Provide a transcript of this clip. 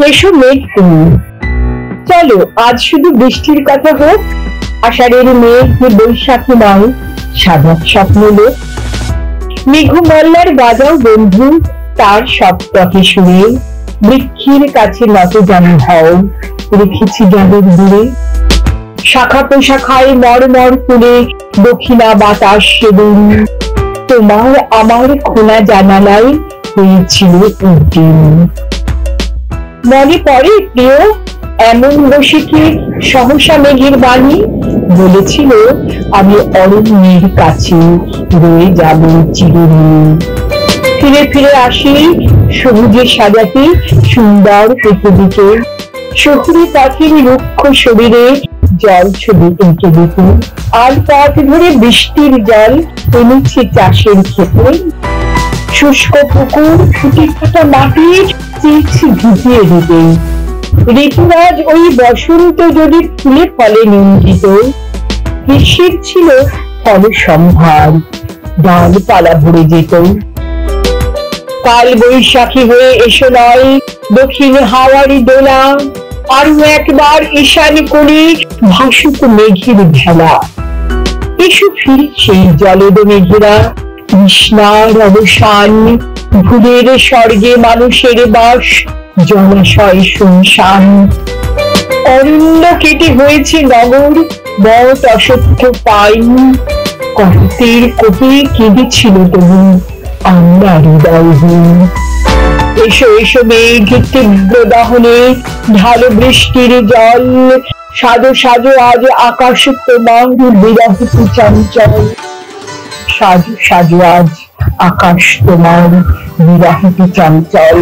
এসো মেঘ তুমি, চলো আজ শুধু বৃষ্টির কথা হোক। আষাঢ়ের মেঘ বৈশাখী নয়, সাধক স্বপ্ন লোক। মেঘু মল্লার বাজাও বন্ধু তার সপ্তকে শুনে, বৃক্ষের কাছে নত জানি হও, রেখেছি যাদের দূরে। শাখা প্রশাখায় মরমর করে দক্ষিণা বাতাস সেদিন, তোমার আমার খোলা জানালায় হয়েছিল উদ্দিন। মনে পড়ে প্রিয় এমন বসে সহসা মেঘের বাণী, বলেছিল আমি অরণ্যের কাছে রয়ে যাব চিরদিন। ফিরে ফিরে আসি সবুজে সাজাতে সুন্দর পৃথিবীকে, শহুরে পাখির রুক্ষ শরীরে জল ছবি এঁকে দিতে। আর পথ ধরে বৃষ্টির জল এনেছে চাষের ক্ষেতে, শুষ্ক পুকুর ফুটি ফাটা মাটি চেয়েছি ভিজিয়ে দিতে। ঋতুরাজ ওই বসন্ত যদি ফুলে ফলে নিন্দিত, গ্রীষ্মের ছিল ফল সম্ভার, ডালপালা ভরে যেত। কাল বৈশাখী হয়ে এসো নয় দক্ষিণ হাওয়ারি দোলা, আরো একবার ঈশান করে ভাসুক মেঘের ভেলা। এসো ফিরছে জলদ মেঘেরা, কৃষ্ণার অবসান, ভুলের স্বর্গে মানুষের বাস, জলাশয় শুনশান। অরণ্য কেটে হয়েছে নগর, বট অসত্য পাইন, কষ্টের কোপে কেঁদেছিল তবু আমরা হৃদয়হীন। এসো এসো মেঘ তীব্র দহনে ঢালো বৃষ্টির জল, সাজো সাজো আজ আকাশ তোমার বিরহিত চঞ্চল। সাজো সাজো আজ আকাশ তোমার বিরহিত চঞ্চল।